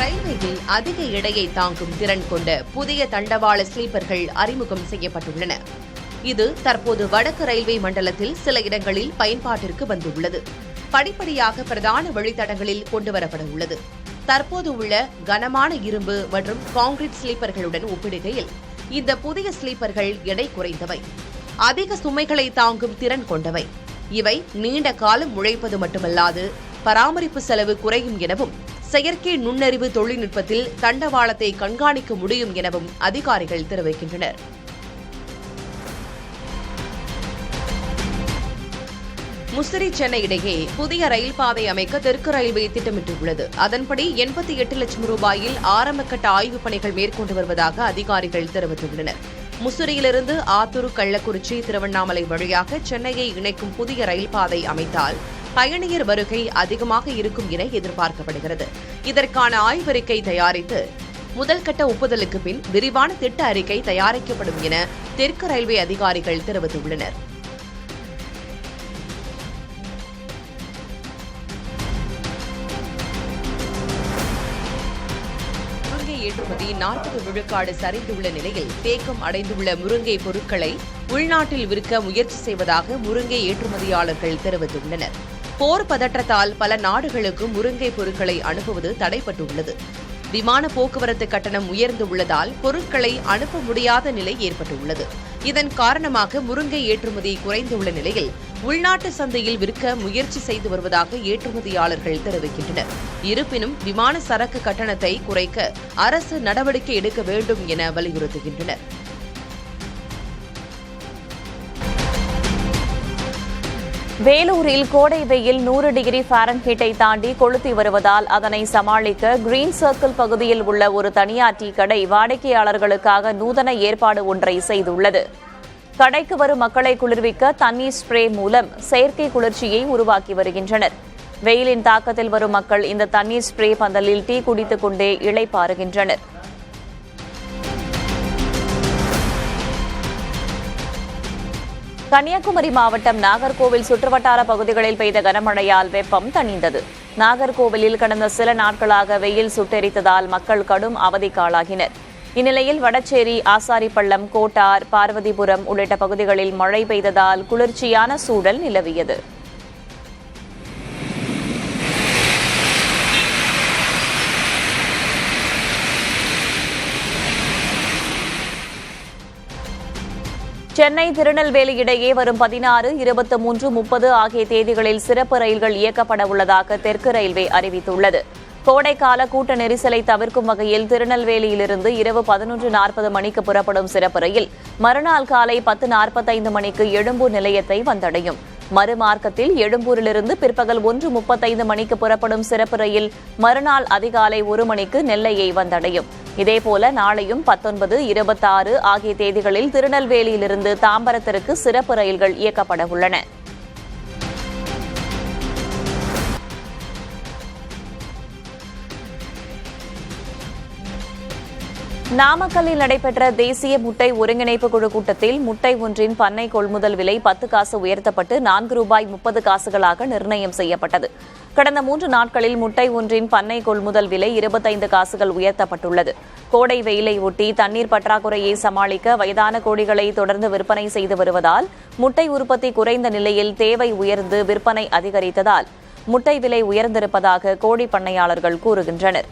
ரயில்வேயில் அதிக எடையை தாங்கும் திறன் கொண்ட புதிய தண்டவாள ஸ்லீப்பர்கள் அறிமுகம் செய்யப்பட்டுள்ளன. இது தற்போது வடக்கு ரயில்வே மண்டலத்தில் சில இடங்களில் பயன்பாட்டிற்கு வந்துள்ளது. படிப்படியாக பிரதான வழித்தடங்களில் கொண்டுவரப்பட உள்ளது. தற்போது உள்ள கனமான இரும்பு மற்றும் கான்கிரீட் ஸ்லீப்பர்களுடன் ஒப்பிடுகையில் இந்த புதிய ஸ்லீப்பர்கள் எடை குறைந்தவை, அதிக சுமைகளை தாங்கும் திறன் கொண்டவை. இவை நீண்ட காலம் உழைப்பது மட்டுமல்லாது பராமரிப்பு செலவு குறையும் எனவும், செயற்கை நுண்ணறிவு தொழில்நுட்பத்தில் தண்டவாளத்தை கண்காணிக்க முடியும் எனவும் அதிகாரிகள் தெரிவிக்கின்றனர். முசிறி சென்னை இடையே புதிய ரயில் பாதை அமைக்க தெற்கு ரயில்வே திட்டமிட்டுள்ளது. அதன்படி 88 லட்சம் ரூபாயில் ஆரம்பகட்ட ஆய்வுப் பணிகள் மேற்கொண்டு வருவதாக அதிகாரிகள் தெரிவித்துள்ளனர். முசிறியிலிருந்து ஆத்தூர், கள்ளக்குறிச்சி, திருவண்ணாமலை வழியாக சென்னையை இணைக்கும் புதிய ரயில் பாதை அமைத்தால் பயணியர் வருகை அதிகமாக இருக்கும் என எதிர்பார்க்கப்படுகிறது. இதற்கான ஆய்வறிக்கை தயாரித்து முதல்கட்ட ஒப்புதலுக்கு பின் விரிவான திட்ட அறிக்கை தயாரிக்கப்படும் என தெற்கு ரயில்வே அதிகாரிகள் தெரிவித்துள்ளனர். ஏற்றுமதி 40 விழுக்காடு சரிந்துள்ள நிலையில் தேக்கம் அடைந்துள்ள முருங்கை பொருட்களை உள்நாட்டில் விற்க முயற்சி செய்வதாக முருங்கை ஏற்றுமதியாளர்கள் தெரிவித்துள்ளனர். போர் பதற்றத்தால் பல நாடுகளுக்கு முருங்கை பொருட்களை அனுப்புவது தடைப்பட்டுள்ளது. விமான போக்குவரத்து கட்டணம் உயர்ந்துள்ளதால் பொருட்களை அனுப்ப முடியாத நிலை ஏற்பட்டுள்ளது. இதன் காரணமாக முருங்கை ஏற்றுமதி குறைந்துள்ள நிலையில் உள்நாட்டு சந்தையில் விற்க முயற்சி செய்து வருவதாக ஏற்றுமதியாளர்கள் தெரிவிக்கின்றனர். இருப்பினும் விமான சரக்கு கட்டணத்தை குறைக்க அரசு நடவடிக்கை எடுக்க வேண்டும் என வலியுறுத்துகின்றனர். வேலூரில் கோடை வெயில் 100 டிகிரி ஃபாரன்ஹீட்டை தாண்டி கொளுத்தி வருவதால் அதனை சமாளிக்க கிரீன் சர்க்கிள் பகுதியில் உள்ள ஒரு தனியார் டீ கடை வாடிக்கையாளர்களுக்காக நூதன ஏற்பாடு ஒன்றை செய்துள்ளது. கடைக்கு வரும் மக்களை குளிர்விக்க தண்ணீர் ஸ்ப்ரே மூலம் செயற்கை குளிர்ச்சியை உருவாக்கி வருகின்றனர். வெயிலின் தாக்கத்தில் வரும் மக்கள் இந்த தண்ணீர் ஸ்ப்ரே பந்தலில் டீ குடித்துக் கொண்டே இளைப்பாறுகின்றனர். கன்னியாகுமரி மாவட்டம் நாகர்கோவில் சுற்றுவட்டார பகுதிகளில் பெய்த கனமழையால் வெப்பம் தணிந்தது. நாகர்கோவிலில் கடந்த சில நாட்களாக வெயில் சுட்டெரித்ததால் மக்கள் கடும் அவதிக்காளாகினர். இந்நிலையில் வடச்சேரி, ஆசாரிப்பள்ளம், கோட்டார், பார்வதிபுரம் உள்ளிட்ட பகுதிகளில் மழை பெய்ததால் குளிர்ச்சியான சூழல் நிலவியது. சென்னை திருநெல்வேலி இடையே வரும் 16, 23, 30 ஆகிய தேதிகளில் சிறப்பு ரயில்கள் இயக்கப்பட உள்ளதாக தெற்கு ரயில்வே அறிவித்துள்ளது. கோடைக்கால கூட்ட நெரிசலை தவிர்க்கும் வகையில் திருநெல்வேலியிலிருந்து இரவு 11:40 மணிக்கு புறப்படும் சிறப்பு ரயில் மறுநாள் காலை 10:45 மணிக்கு எழும்பூர் நிலையத்தை வந்தடையும். மறுமார்க்கத்தில் எழும்பூரிலிருந்து பிற்பகல் 1:35 மணிக்கு புறப்படும் சிறப்பு ரயில் மறுநாள் அதிகாலை 1 மணிக்கு நெல்லையை வந்தடையும். இதேபோல நாளையும் 19, 26 ஆகிய தேதிகளில் திருநெல்வேலியிலிருந்து தாம்பரத்திற்கு சிறப்பு ரயில்கள் இயக்கப்பட உள்ளன. நாமக்கல்லில் நடைபெற்ற தேசிய முட்டை ஒருங்கிணைப்பு குழு கூட்டத்தில் முட்டை ஒன்றின் பண்ணை கொள்முதல் விலை 10 காசு உயர்த்தப்பட்டு ₹4.30 நிர்ணயம் செய்யப்பட்டது. கடந்த 3 நாட்களில் முட்டை ஒன்றின் பண்ணை கொள்முதல் விலை 25 காசுகள் உயர்த்தப்பட்டுள்ளது. கோடை வெயிலை ஒட்டி தண்ணீர் பற்றாக்குறையை சமாளிக்க வயதான கோழிகளை தொடர்ந்து விற்பனை செய்து வருவதால் முட்டை உற்பத்தி குறைந்த நிலையில் தேவை உயர்ந்து விற்பனை அதிகரித்ததால் முட்டை விலை உயர்ந்திருப்பதாக கோழி பண்ணையாளர்கள் கூறுகின்றனர்.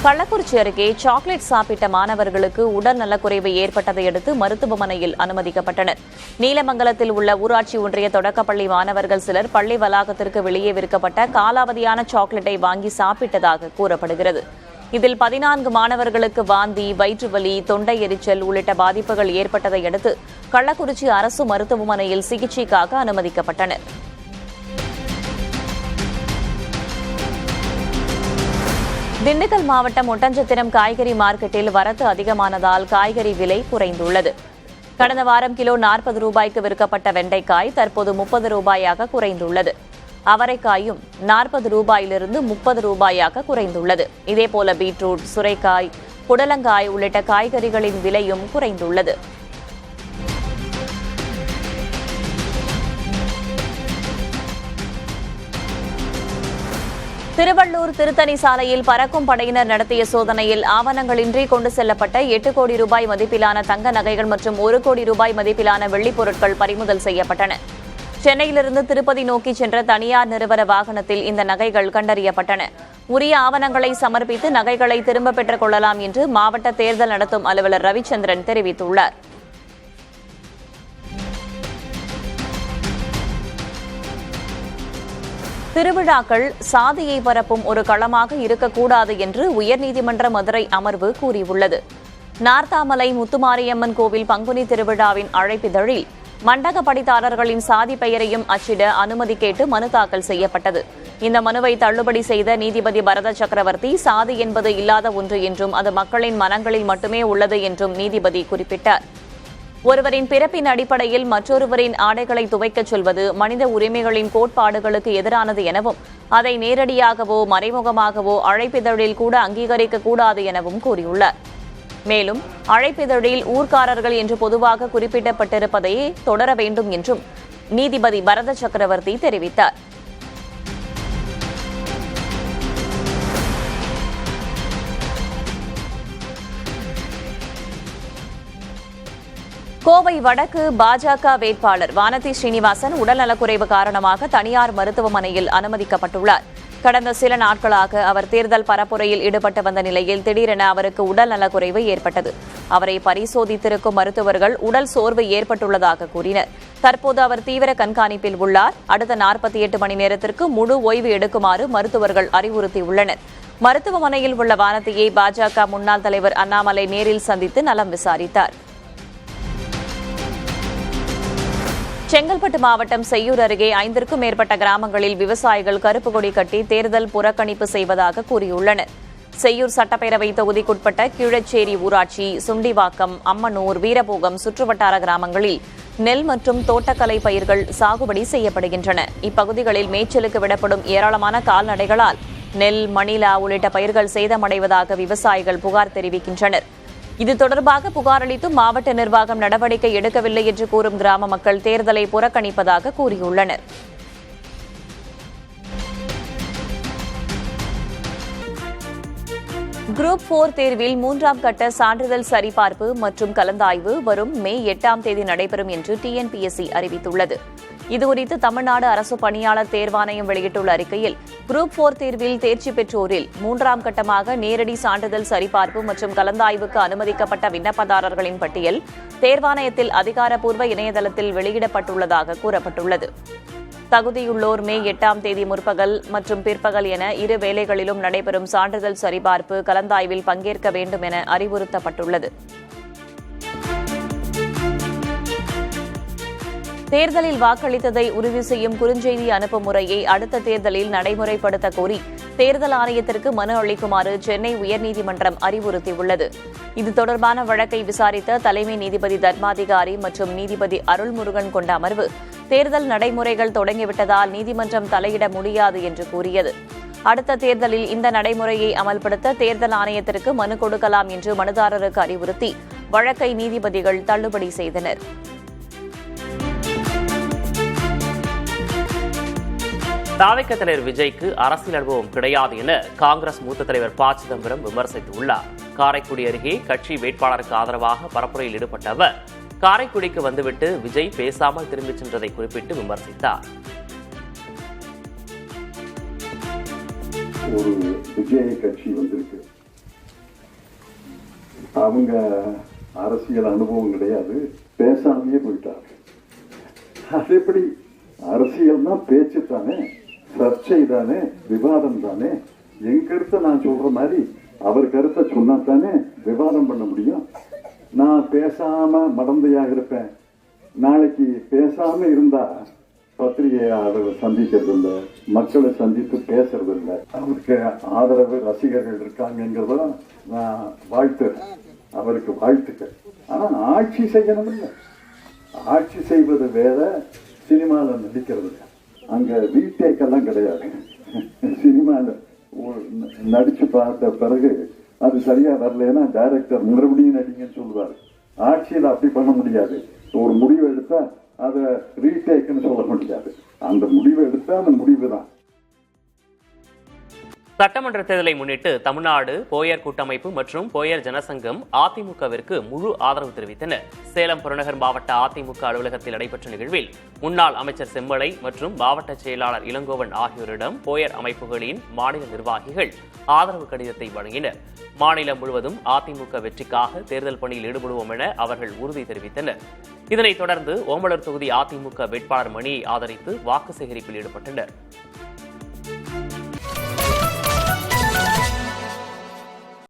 கள்ளக்குறிச்சி அருகே சாக்லேட் சாப்பிட்ட மாணவர்களுக்கு உடல் நலக்குறைவு ஏற்பட்டதை அடுத்து மருத்துவமனையில் அனுமதிக்கப்பட்டனர். நீலமங்கலத்தில் உள்ள ஊராட்சி ஒன்றிய தொடக்கப்பள்ளி மாணவர்கள் சிலர் பள்ளி வளாகத்திற்கு வெளியே விற்கப்பட்ட காலாவதியான சாக்லேட்டை வாங்கி சாப்பிட்டதாக கூறப்படுகிறது. இதில் 14 மாணவர்களுக்கு வாந்தி, வயிற்றுவலி, தொண்டை எரிச்சல் உள்ளிட்ட பாதிப்புகள் ஏற்பட்டதை அடுத்து கள்ளக்குறிச்சி அரசு மருத்துவமனையில் சிகிச்சைக்காக அனுமதிக்கப்பட்டனர். திண்டுக்கல் மாவட்டம் ஒட்டஞ்சத்திரம் காய்கறி மார்க்கெட்டில் வரத்து அதிகமானதால் காய்கறி விலை குறைந்துள்ளது. கடந்த வாரம் கிலோ ₹40 விற்கப்பட்ட வெண்டைக்காய் தற்போது ₹30 குறைந்துள்ளது. அவரைக்காயும் ₹40 30 குறைந்துள்ளது. இதேபோல பீட்ரூட், சுரைக்காய், புடலங்காய் உள்ளிட்ட காய்கறிகளின் விலையும் குறைந்துள்ளது. திருவள்ளூர் திருத்தணி சாலையில் பறக்கும் படையினர் நடத்திய சோதனையில் ஆவணங்களின்றி கொண்டு செல்லப்பட்ட 8 கோடி ரூபாய் மதிப்பிலான தங்க நகைகள் மற்றும் 1 கோடி ரூபாய் மதிப்பிலான வெள்ளிப் பொருட்கள் பறிமுதல் செய்யப்பட்டன. சென்னையிலிருந்து திருப்பதி நோக்கி சென்ற தனியார் நிறுவன வாகனத்தில் இந்த நகைகள் கண்டறியப்பட்டன. உரிய ஆவணங்களை சமர்ப்பித்து நகைகளை திரும்பப் பெற்றுக் கொள்ளலாம் என்று மாவட்ட தேர்தல் நடத்தும் அலுவலர் ரவிச்சந்திரன் தெரிவித்துள்ளார். திருவிழாக்கள் சாதியை பரப்பும் ஒரு களமாக இருக்கக்கூடாது என்று உயர்நீதிமன்ற மதுரை அமர்வு கூறியுள்ளது. நார்த்தாமலை முத்துமாரியம்மன் கோவில் பங்குனி திருவிழாவின் அழைப்பிதழில் மண்டக படித்தாரர்களின் சாதி பெயரையும் அச்சிட அனுமதி கேட்டு மனு தாக்கல் செய்யப்பட்டது. இந்த மனுவை தள்ளுபடி செய்த நீதிபதி பரத சக்கரவர்த்தி, சாதி என்பது இல்லாத ஒன்று என்றும் அது மக்களின் மனங்களில் மட்டுமே உள்ளது என்றும் நீதிபதி குறிப்பிட்டார். ஒருவரின் பிறப்பின் அடிப்படையில் மற்றொருவரின் ஆடைகளை துவைக்கச் சொல்வது மனித உரிமைகளின் கோட்பாடுகளுக்கு எதிரானது எனவும் அதை நேரடியாகவோ மறைமுகமாகவோ அழைப்பிதழில் கூட அங்கீகரிக்கக்கூடாது எனவும் கூறியுள்ளார். மேலும் அழைப்பிதழில் ஊர்க்காரர்கள் என்று பொதுவாக குறிப்பிடப்பட்டிருப்பதையே தொடர வேண்டும் என்றும் நீதிபதி பரத சக்கரவர்த்தி தெரிவித்தார். கோவை வடக்கு பாஜக வேட்பாளர் வானதி ஸ்ரீனிவாசன் உடல்நலக்குறைவு காரணமாக தனியார் மருத்துவமனையில் அனுமதிக்கப்பட்டுள்ளார். கடந்த சில நாட்களாக அவர் தேர்தல் பரப்புரையில் ஈடுபட்டு வந்த நிலையில் திடீரென அவருக்கு உடல்நலக்குறைவு ஏற்பட்டது. அவரை பரிசோதித்திருக்கும் மருத்துவர்கள் உடல் சோர்வு ஏற்பட்டுள்ளதாக கூறினர். தற்போது அவர் தீவிர கண்காணிப்பில் உள்ளார். அடுத்த 48 மணி நேரத்திற்கு முழு ஓய்வு எடுக்குமாறு மருத்துவர்கள் அறிவுறுத்தியுள்ளனர். மருத்துவமனையில் உள்ள வானதியை பாஜக முன்னாள் தலைவர் அண்ணாமலை நேரில் சந்தித்து நலம் விசாரித்தார். செங்கல்பட்டு மாவட்டம் செய்யூர் அருகே 5க்கும் மேற்பட்ட கிராமங்களில் விவசாயிகள் கருப்பு கொடி கட்டி தேர்தல் புறக்கணிப்பு செய்வதாக கூறியுள்ளனர். செய்யூர் சட்டப்பேரவை தொகுதிக்குட்பட்ட கீழச்சேரி ஊராட்சி, சுண்டிவாக்கம், அம்மனூர், வீரபோகம் சுற்றுவட்டார கிராமங்களில் நெல் மற்றும் தோட்டக்கலை பயிர்கள் சாகுபடி செய்யப்படுகின்றன. இப்பகுதிகளில் மேய்ச்சலுக்கு விடப்படும் ஏராளமான கால்நடைகளால் நெல், மணிலா உள்ளிட்ட பயிர்கள் சேதமடைவதாக விவசாயிகள் புகார் தெரிவிக்கின்றனர். இது தொடர்பாக புகார் அளித்தும் மாவட்ட நிர்வாகம் நடவடிக்கை எடுக்கவில்லை என்று கூறும் கிராம மக்கள் தேர்தலை புறக்கணிப்பதாக கூறியுள்ளனர். குரூப் 4 தேர்வில் 3ஆம் கட்ட சான்றிதழ் சரிபார்ப்பு மற்றும் கலந்தாய்வு வரும் மே 8ஆம் தேதி நடைபெறும் என்று TNPSC அறிவித்துள்ளது. இதுகுறித்து தமிழ்நாடு அரசு பணியாளர் தேர்வாணையம் வெளியிட்டுள்ள அறிக்கையில், குரூப் 4 தேர்வில் தேர்ச்சி பெற்றோரில் 3ஆம் கட்டமாக நேரடி சான்றிதழ் சரிபார்ப்பு மற்றும் கலந்தாய்வுக்கு அனுமதிக்கப்பட்ட விண்ணப்பதாரர்களின் பட்டியல் தேர்வாணையத்தில் அதிகாரப்பூர்வ இணையதளத்தில் வெளியிடப்பட்டுள்ளதாக கூறப்பட்டுள்ளது. தகுதியுள்ளோர் மே 8ஆம் தேதி முற்பகல் மற்றும் பிற்பகல் என 2 வேளைகளிலும் நடைபெறும் சான்றிதழ் சரிபார்ப்பு கலந்தாய்வில் பங்கேற்க வேண்டும் என அறிவுறுத்தப்பட்டுள்ளது. தேர்தலில் வாக்களித்ததை உறுதி செய்யும் குறுஞ்செய்தி அனுப்பும் முறையை அடுத்த தேர்தலில் நடைமுறைப்படுத்த கோரி தேர்தல் ஆணையத்திற்கு மனு அளிக்குமாறு சென்னை உயர்நீதிமன்றம் அறிவுறுத்தியுள்ளது. இது தொடர்பான வழக்கை விசாரித்த தலைமை நீதிபதி தர்மாதிகாரி மற்றும் நீதிபதி அருள்முருகன் கொண்ட அமர்வு, தேர்தல் நடைமுறைகள் தொடங்கிவிட்டதால் நீதிமன்றம் தலையிட முடியாது என்று கூறியது. அடுத்த தேர்தலில் இந்த நடைமுறையை அமல்படுத்த தேர்தல் ஆணையத்திற்கு மனு கொடுக்கலாம் என்று மனுதாரருக்கு அறிவுறுத்தி வழக்கை நீதிபதிகள் தள்ளுபடி செய்தனர். தாவேக தலைவர் விஜய்க்கு அரசியல் அனுபவம் கிடையாது என காங்கிரஸ் மூத்த தலைவர் ப. சிதம்பரம் விமர்சித்துள்ளார். காரைக்குடி அருகே கட்சி வேட்பாளருக்கு ஆதரவாக பரப்புரையில் ஈடுபட்ட அவர் காரைக்குடிக்கு வந்துவிட்டு விஜய் பேசாமல் திரும்பிச் சென்றதை குறிப்பிட்டு விமர்சித்தார். ஒரு விஜய் கட்சி வந்திருக்கு, அவங்க அரசியல் அனுபவம் கிடையாது, பேசாமையே போயிட்டாங்க. அது எப்படி? அரசியல்னா பேச்சு தானே, சர்ச்சை தானே, விவாதம் தானே. என் கருத்தை நான் சொல்ற மாதிரி அவர் கருத்தை சொன்னா தானே விவாதம் பண்ண முடியும். நான் பேசாம மடந்தையாக இருப்பேன், நாளைக்கு பேசாம இருந்தா பத்திரிகையாளரை சந்திக்கிறது இல்லை, மக்களை சந்தித்து பேசுறது இல்லை. அவருக்கு ஆதரவு ரசிகர்கள் இருக்காங்கிறத நான் வாழ்த்துறேன், அவருக்கு வாழ்த்துக்கள். ஆனா ஆட்சி செய்யணும் இல்லை, ஆட்சி செய்வது வேற, சினிமாவில் நடிக்கிறது. அங்க ரீடேக்கெல்லாம் கிடையாது. சினிமாவில் நடிச்சு பார்த்த பிறகு அது சரியா வரலன்னா டைரக்டர் மறுபடியும் நடிங்கன்னு சொல்லுவாரு. ஆட்சியில் அப்படி பண்ண முடியாது. ஒரு முடிவு எடுத்தா அதை ரீடேக்குன்னு சொல்ல முடியாது. அந்த முடிவு எடுத்தா அந்த முடிவு தான். சட்டமன்ற தேர்தலை முன்னிட்டு தமிழ்நாடு போயர் கூட்டமைப்பு மற்றும் போயர் ஜனசங்கம் அதிமுகவிற்கு முழு ஆதரவு தெரிவித்தனர். சேலம் புறநகர் மாவட்ட அதிமுக அலுவலகத்தில் நடைபெற்ற நிகழ்வில் முன்னாள் அமைச்சர் செம்மலை மற்றும் மாவட்ட செயலாளர் இளங்கோவன் ஆகியோரிடம் போயர் அமைப்புகளின் மாநில நிர்வாகிகள் ஆதரவு கடிதத்தை வழங்கினர். மாநிலம் முழுவதும் அதிமுக வெற்றிக்காக தேர்தல் பணியில் ஈடுபடுவோம் என அவர்கள் உறுதி தெரிவித்தனர். இதனைத் தொடர்ந்து ஓமலூர் தொகுதி அதிமுக வேட்பாளர் மணியை ஆதரித்து வாக்கு சேகரிப்பில் ஈடுபட்டனர்.